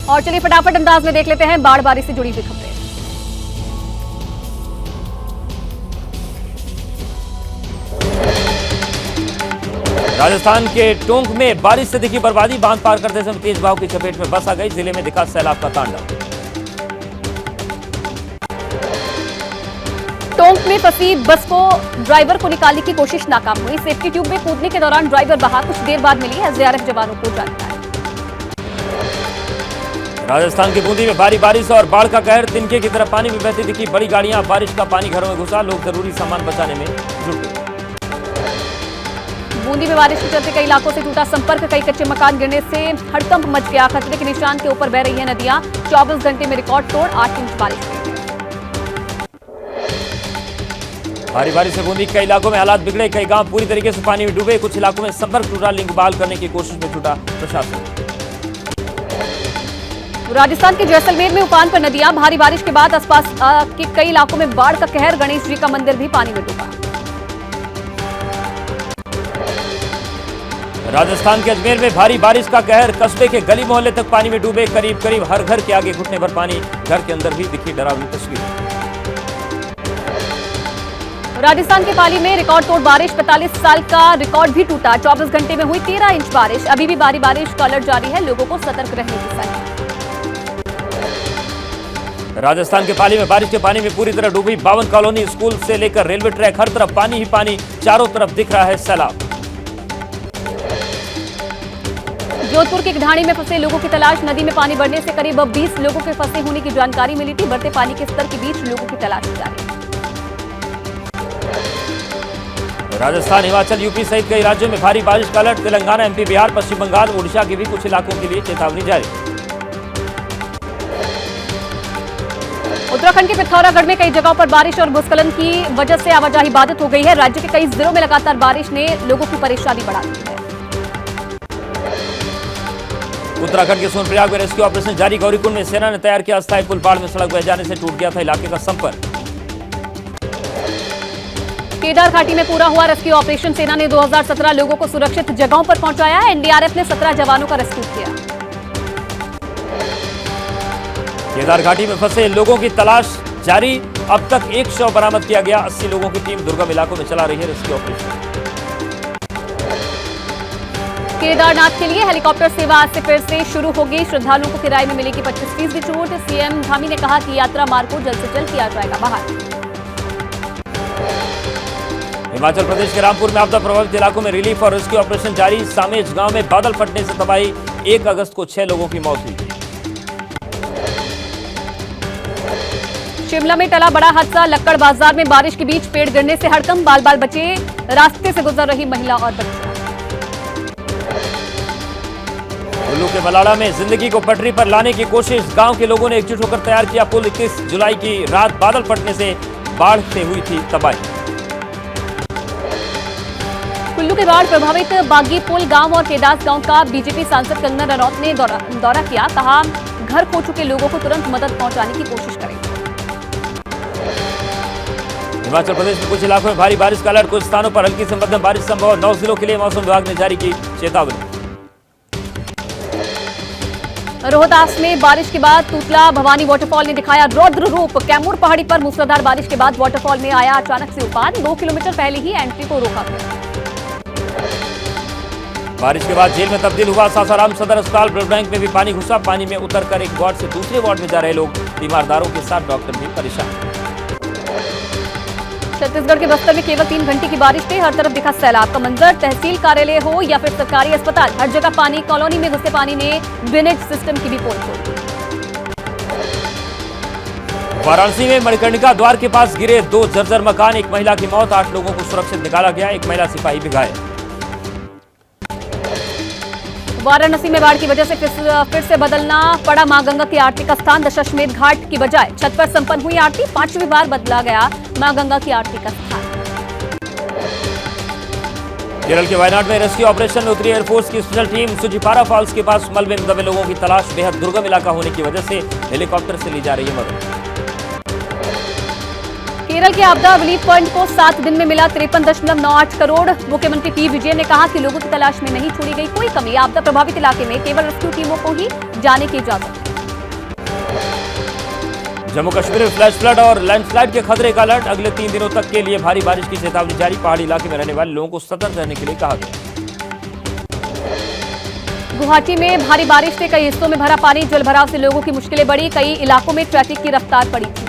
और चलिए फटाफट अंदाज में देख लेते हैं बाढ़ बारिश से जुड़ी हुई खबरें। राजस्थान के टोंक में बारिश से दिखी बर्बादी। बांध पार करते समय तेज बहाव की चपेट में बस आ गई। जिले में दिखा सैलाब का तांडव। टोंक में फंसी बस को ड्राइवर को निकालने की कोशिश नाकाम हुई। सेफ्टी ट्यूब में कूदने के दौरान ड्राइवर बहा। कुछ देर बाद मिली एसडीआरएफ जवानों को जानकारी। राजस्थान की बूंदी में भारी बारिश और बाढ़ का कहर। तिनके की तरफ पानी में बहती दिखी बड़ी गाड़ियां। बारिश का पानी घरों में घुसा। लोग जरूरी सामान बचाने में जुटे। बूंदी में बारिश के चलते कई इलाकों से टूटा संपर्क। कई कच्चे मकान गिरने से हड़कंप मच गया। खतरे के निशान के ऊपर बह रही है नदियां। 24 घंटे में रिकॉर्ड तोड़ 8 इंच बारिश हुई। भारी बारिश से बूंदी कई इलाकों में हालात बिगड़े। कई गांव पूरी तरीके से पानी में डूबे। कुछ इलाकों में संपर्क टूटा। लिंक बहाल करने की कोशिश में जुटा प्रशासन। राजस्थान के जैसलमेर में उफान पर नदियां। भारी बारिश के बाद आसपास के कई इलाकों में बाढ़ का कहर। गणेश जी का मंदिर भी पानी में डूबा। राजस्थान के अजमेर में भारी बारिश का कहर। कस्बे के गली मोहल्ले तक पानी में डूबे। करीब करीब हर घर के आगे घुटने भर पानी। घर के अंदर भी दिखी डरावनी तस्वीर। राजस्थान के पाली में रिकॉर्ड तोड़ बारिश। 45 साल का रिकॉर्ड भी टूटा। 24 घंटे में हुई 13 इंच बारिश। अभी भी भारी बारिश का अलर्ट जारी है। लोगों को सतर्क रहने की सलाह। राजस्थान के पाली में बारिश के पानी में पूरी तरह डूबी 52 कॉलोनी। स्कूल से लेकर रेलवे ट्रैक हर तरफ पानी ही पानी। चारों तरफ दिख रहा है सैलाब। जोधपुर की ढाणी में फंसे लोगों की तलाश। नदी में पानी बढ़ने से करीब 20 लोगों के फंसे होने की जानकारी मिली थी। बढ़ते पानी के स्तर के बीच लोगों की तलाश जारी। राजस्थान, हिमाचल, यूपी सहित कई राज्यों में भारी बारिश का अलर्ट। तेलंगाना, एमपी, बिहार, पश्चिम बंगाल, ओडिशा के भी कुछ इलाकों के लिए चेतावनी जारी। उत्तराखंड के पिथौरागढ़ में कई जगहों पर बारिश और भूस्खलन की वजह से आवाजाही बाधित हो गई है। राज्य के कई जिलों में लगातार बारिश ने लोगों की परेशानी बढ़ा दी है। उत्तराखंड के सोनप्रयाग में रेस्क्यू ऑपरेशन जारी। गौरीकुंड में सेना ने तैयार किया अस्थायी पुल। बाढ़ में सड़क बह जाने से टूट गया था इलाके का संपर्क। केदार घाटी में पूरा हुआ रेस्क्यू ऑपरेशन। सेना ने 2017 लोगों को सुरक्षित जगहों पर पहुंचाया। एनडीआरएफ ने 17 जवानों का रेस्क्यू किया। केदार घाटी में फंसे लोगों की तलाश जारी। अब तक एक शव बरामद किया गया। 80 लोगों की टीम दुर्गम इलाकों में चला रही है रेस्क्यू ऑपरेशन। केदारनाथ के लिए हेलीकॉप्टर सेवा आज से फिर से शुरू होगी। श्रद्धालुओं को किराए में मिलेगी 25% छूट। सीएम धामी ने कहा कि यात्रा मार्ग को जल्द से जल्द किया जाएगा बहाल। हिमाचल प्रदेश के रामपुर में आपदा प्रभावित इलाकों में रिलीफ और रेस्क्यू ऑपरेशन जारी। सामेज गांव में बादल फटने से तबाही। 1 अगस्त को 6 लोगों की मौत हुई। शिमला में टला बड़ा हादसा। लक्कड़ बाजार में बारिश के बीच पेड़ गिरने से हड़कंप। बाल बाल बचे। रास्ते से गुजर रही महिला और बच्चा। कुल्लू के बलाड़ा में जिंदगी को पटरी पर लाने की कोशिश। गांव के लोगों ने एकजुट होकर तैयार किया पुल। 21 जुलाई की रात बादल फटने से बाढ़ से हुई थी तबाही। कुल्लू के बाढ़ प्रभावित बागी पुल गांव और केदास गांव का बीजेपी सांसद कंगना रनौत ने दौरा किया। कहा घर खो चुके लोगों को तुरंत मदद पहुंचाने की कोशिश करेंगे। हिमाचल प्रदेश में कुछ इलाकों में भारी बारिश का अलर्ट। कुछ स्थानों पर हल्की से मध्यम बारिश संभव। 9 जिलों के लिए मौसम विभाग ने जारी की चेतावनी। रोहतास में बारिश के बाद तूतला भवानी वाटरफॉल ने दिखाया रौद्र रूप। कैमूर पहाड़ी पर मूसलाधार बारिश के बाद वाटरफॉल में आया अचानक से उफान। 2 किलोमीटर पहले ही एंट्री को रोका गया। बारिश के बाद जेल में तब्दील हुआ सासाराम सदर अस्पताल। ब्लड बैंक में भी पानी घुसा। पानी में उतरकर एक वार्ड से दूसरे वार्ड में जा रहे लोग। बीमारदारों के साथ डॉक्टर भी परेशान। छत्तीसगढ़ के बस्तर में केवल 3 घंटे की बारिश से हर तरफ दिखा सैलाब का मंजर। तहसील कार्यालय हो या फिर सरकारी अस्पताल, हर जगह पानी। कॉलोनी में घुसे पानी ने ड्रेनेज सिस्टम की भी पोल खोल दी। वाराणसी में मणिकर्णिका द्वार के पास गिरे 2 जर्जर मकान। एक महिला की मौत। 8 लोगों को सुरक्षित निकाला गया। एक महिला सिपाही भी घायल। वाराणसी में बाढ़ की वजह से फिर से बदलना पड़ा मां गंगा की आरती का स्थान। दशाश्वमेध घाट की बजाय छत पर संपन्न हुई आरती। 5वीं बार बदला गया मां गंगा की आरती का स्थान। केरल के वायनाड में रेस्क्यू ऑपरेशन में उतरी एयरफोर्स की स्पेशल टीम। सुजीपारा फॉल्स के पास मलबे में दबे लोगों की तलाश। बेहद दुर्गम इलाका होने की वजह से हेलीकॉप्टर से ली जा रही है मदद। केरल के आपदा रिलीफ फंड को 7 दिन में मिला 53.98 करोड़। मुख्यमंत्री पी विजय ने कहा कि लोगों की तलाश में नहीं छोड़ी गई कोई कमी। आपदा प्रभावित इलाके में केवल रेस्क्यू टीमों को ही जाने की इजाजत है। जम्मू कश्मीर में फ्लैश फ्लड और लैंडस्लाइड के खतरे का अलर्ट। अगले 3 दिनों तक के लिए भारी बारिश की चेतावनी जारी। पहाड़ी इलाके में रहने वाले लोगों को सतर्क रहने के लिए कहा गया। गुवाहाटी में भारी बारिश से कई हिस्सों में भरा पानी। जलभराव से लोगों की मुश्किलें बढ़ी। कई इलाकों में ट्रैफिक की रफ्तार बढ़ी थी।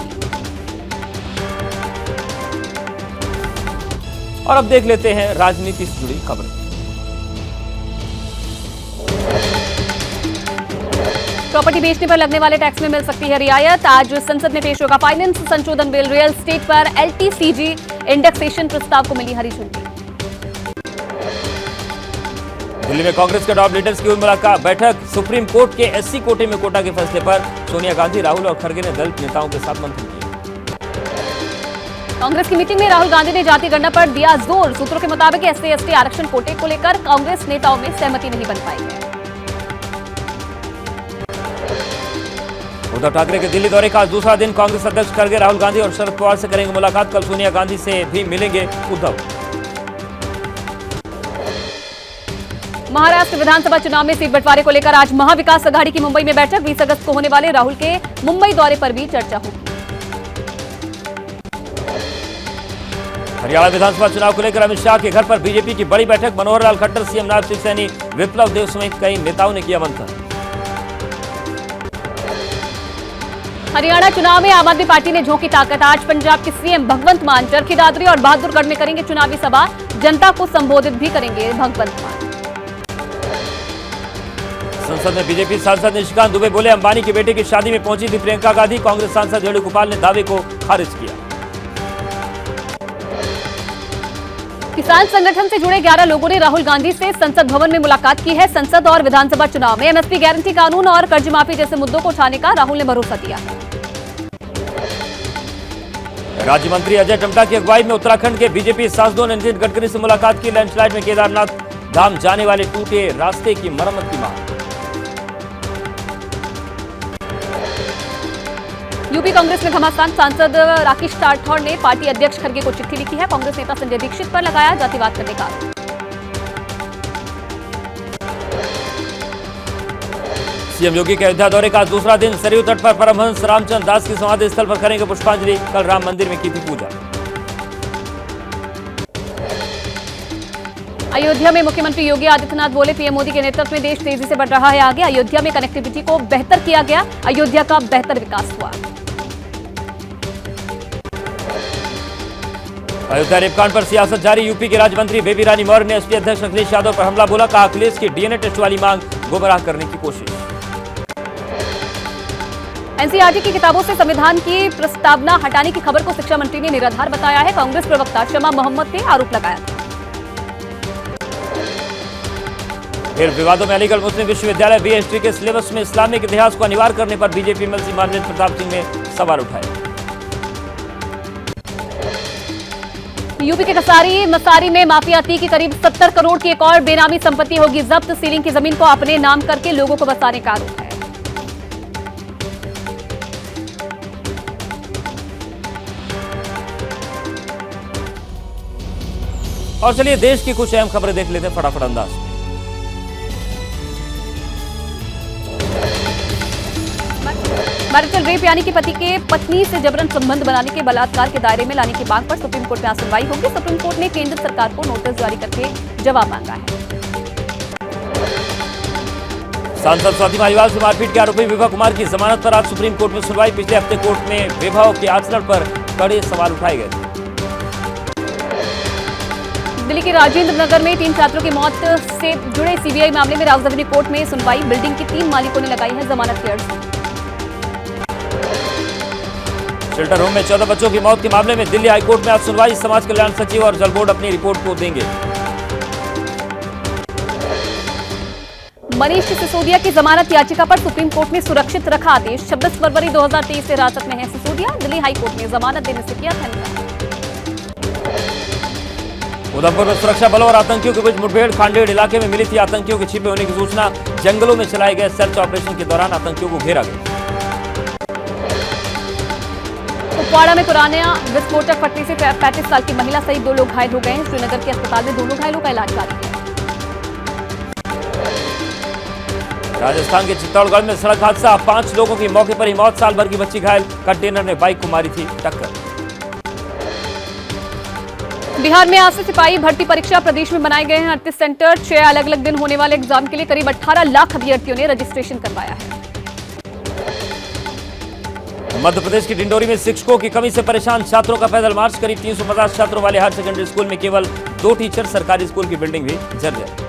और अब देख लेते हैं राजनीति से जुड़ी खबरें। प्रॉपर्टी बेचने पर लगने वाले टैक्स में मिल सकती है रियायत। आज संसद में पेश होगा फाइनेंस संशोधन बिल। रियल एस्टेट पर एलटीसीजी इंडेक्सेशन प्रस्ताव को मिली हरी झंडी। दिल्ली में कांग्रेस के टॉप लीडर्स की हुई मुलाकात बैठक। सुप्रीम कोर्ट के एससी कोटे में कोटा के फैसले पर सोनिया गांधी, राहुल और खड़गे ने दलित नेताओं के साथ मंथन किया। कांग्रेस की मीटिंग में राहुल गांधी ने जाति गणना पर दिया जोर। सूत्रों के मुताबिक एससी/एसटी आरक्षण कोटे को लेकर कांग्रेस नेताओं में सहमति नहीं बन पाई है। उद्धव ठाकरे के दिल्ली दौरे का आज दूसरा दिन। कांग्रेस अध्यक्ष खड़गे राहुल गांधी और शरद पवार से करेंगे मुलाकात। कल सोनिया गांधी से भी मिलेंगे उद्धव। महाराष्ट्र विधानसभा चुनाव में सीट बंटवारे को लेकर आज महाविकास अघाड़ी की मुंबई में बैठक। 20 अगस्त को होने वाले राहुल के मुंबई दौरे पर भी चर्चा होगी। हरियाणा विधानसभा चुनाव को लेकर अमित शाह के घर पर बीजेपी की बड़ी बैठक। मनोहर लाल खट्टर, सीएम नायब सिंह सैनी, विप्लव देव समेत कई नेताओं ने किया मंथन। हरियाणा चुनाव में आम आदमी पार्टी ने झोंकी ताकत। आज पंजाब के सीएम भगवंत मान चरखी दादरी और बहादुरगढ़ में करेंगे चुनावी सभा। जनता को संबोधित भी करेंगे भगवंत मान। संसद में बीजेपी सांसद निशिकांत दुबे बोले, अंबानी की बेटे की शादी में पहुंची थी प्रियंका गांधी। कांग्रेस सांसद वेणुगोपाल ने दावे को खारिज किया। किसान संगठन से जुड़े 11 लोगों ने राहुल गांधी से संसद भवन में मुलाकात की है। संसद और विधानसभा चुनाव में एमएसपी गारंटी कानून और कर्ज माफी जैसे मुद्दों को उठाने का राहुल ने भरोसा दिया है। राज्य मंत्री अजय टम्टा की अगुवाई में उत्तराखंड के बीजेपी सांसदों ने नितिन गडकरी से मुलाकात की। लैंडस्लाइड में केदारनाथ धाम जाने वाले टूटे रास्ते की मरम्मत की मांग। यूपी कांग्रेस में घमासान। सांसद राकेश राठौड़ ने पार्टी अध्यक्ष खड़गे को चिट्ठी लिखी है। कांग्रेस नेता संजय दीक्षित पर लगाया जातिवाद करने का आरोप। सीएम योगी के अयोध्या दौरे का दूसरा दिन। सरयू तट पर परमहंस रामचंद्र दास की समाधि स्थल पर करेंगे पुष्पांजलि। कल राम मंदिर में की थी पूजा। अयोध्या में मुख्यमंत्री योगी आदित्यनाथ बोले, पीएम मोदी के नेतृत्व में देश तेजी से बढ़ रहा है आगे। अयोध्या में कनेक्टिविटी को बेहतर किया गया। अयोध्या का बेहतर विकास हुआ। अयोध्या रेपकांड पर सियासत जारी। यूपी के राज्य मंत्री बेबी रानी मौर्य ने एसपी अध्यक्ष अखिलेश यादव पर हमला बोला। कहा, अखिलेश की डीएनए टेस्ट वाली मांग गुमराह करने की कोशिश। एनसीईआरटी की किताबों से संविधान की प्रस्तावना हटाने की खबर को शिक्षा मंत्री ने निराधार बताया है। कांग्रेस प्रवक्ता शमा मोहम्मद ने आरोप लगाया था। फिर विवादों में अलीगढ़ मुस्लिम विश्वविद्यालय बीएसटी के सिलेबस में इस्लामिक इतिहास को अनिवार्य करने पर बीजेपी एमएलसी मानवेंद्र प्रताप सिंह ने सवाल उठाए। यूपी के मसारी में माफिया ती की करीब 70 करोड़ की एक और बेनामी संपत्ति होगी जब्त। सीलिंग की जमीन को अपने नाम करके लोगों को बसाने का आरोप है। और चलिए देश की कुछ अहम खबरें देख लेते हैं फटाफट अंदाज में। मैरिटल रेप यानी कि पति के पत्नी से जबरन संबंध बनाने के बलात्कार के दायरे में लाने की मांग पर सुप्रीम कोर्ट में आज सुनवाई होगी। सुप्रीम कोर्ट ने केंद्र सरकार को नोटिस जारी करके जवाब मांगा है। सांसद स्वाति मालीवाल से मारपीट के आरोपी विभा कुमार की जमानत पर आज सुप्रीम कोर्ट में सुनवाई। पिछले हफ्ते कोर्ट में विभा के आचरण पर कड़े सवाल उठाए गए थे। दिल्ली के राजेंद्र नगर में 3 छात्रों की मौत से जुड़े सीबीआई मामले में राजधानी कोर्ट में सुनवाई। बिल्डिंग के 3 मालिकों ने लगाई है जमानत की अर्जी। शेल्टर होम में 14 बच्चों की मौत के मामले में दिल्ली हाईकोर्ट में आज सुनवाई। समाज कल्याण सचिव और जल बोर्ड अपनी रिपोर्ट को देंगे। मनीष सिसोदिया की जमानत याचिका पर सुप्रीम कोर्ट ने सुरक्षित रखा आदेश। 26 फरवरी 2023 से हिरासत में है सिसोदिया। दिल्ली हाईकोर्ट ने जमानत देने से किया था इनकार। उधमपुर में सुरक्षा बलों और आतंकियों के बीच मुठभेड़। खांडेड़ इलाके में मिली थी आतंकियों के छिपे होने की सूचना। जंगलों में चलाए गए सर्च ऑपरेशन के दौरान आतंकियों को घेरा गया। कुपवाड़ा में पुराना विस्फोटक फटने से 35 साल की महिला सहित 2 लोग घायल हो गए हैं। श्रीनगर के अस्पताल में दोनों घायलों का इलाज जारी है। राजस्थान के चित्तौड़गढ़ में सड़क हादसा, 5 लोगों की मौके पर ही मौत, साल भर की बच्ची घायल, कंटेनर ने बाइक को मारी थी टक्कर। बिहार में आज से सिपाही भर्ती परीक्षा, प्रदेश में बनाए गए हैं 38 सेंटर। 6 अलग अलग दिन होने वाले एग्जाम के लिए करीब 18 लाख अभ्यर्थियों ने रजिस्ट्रेशन करवाया है। मध्य प्रदेश की डिंडोरी में शिक्षकों की कमी से परेशान छात्रों का पैदल मार्च, करीब 350 छात्रों वाले हायर सेकेंडरी स्कूल में केवल 2 टीचर, सरकारी स्कूल की बिल्डिंग भी जर्जर।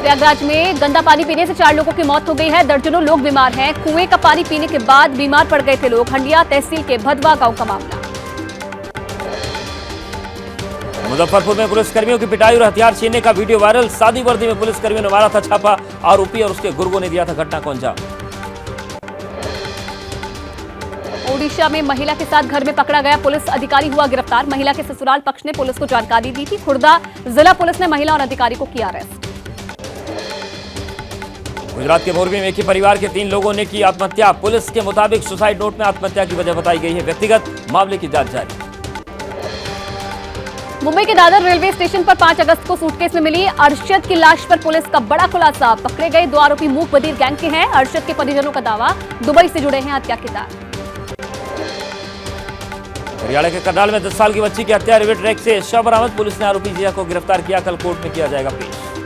प्रयागराज में गंदा पानी पीने से 4 लोगों की मौत हो गई है, दर्जनों लोग बीमार हैं। कुएं का पानी पीने के बाद बीमार पड़ गए थे लोग। हंडिया तहसील के भदवा गांव का मामला। मुजफ्फरपुर में पुलिसकर्मियों की पिटाई और हथियार छीनने का वीडियो वायरल, सादी वर्दी में पुलिसकर्मियों ने मारा था छापा, आरोपी और उसके गुर्गों ने दिया था घटना को अंजाम। ओडिशा में महिला के साथ घर में पकड़ा गया पुलिस अधिकारी हुआ गिरफ्तार। महिला के ससुराल पक्ष ने पुलिस को जानकारी दी थी। खुर्दा जिला पुलिस ने महिला और अधिकारी को किया अरेस्ट। गुजरात के मोरबी में एक ही परिवार के 3 लोगों ने की आत्महत्या, पुलिस के मुताबिक सुसाइड नोट में आत्महत्या की वजह बताई गई है, व्यक्तिगत मामले की जांच जारी। मुंबई के दादर रेलवे स्टेशन पर 5 अगस्त को सूटकेस में मिली अरशद की लाश पर पुलिस का बड़ा खुलासा। पकड़े गए 2 आरोपी मूक बधिर गैंग के हैं। अरशद के परिजनों का दावा, दुबई से जुड़े हैं हत्या के तार। हरियाणा के करनाल में 10 साल की बच्ची की हत्या, रेलवे ट्रैक से शव बरामद, पुलिस ने आरोपी जिया को गिरफ्तार किया, कल कोर्ट में किया जाएगा पेश।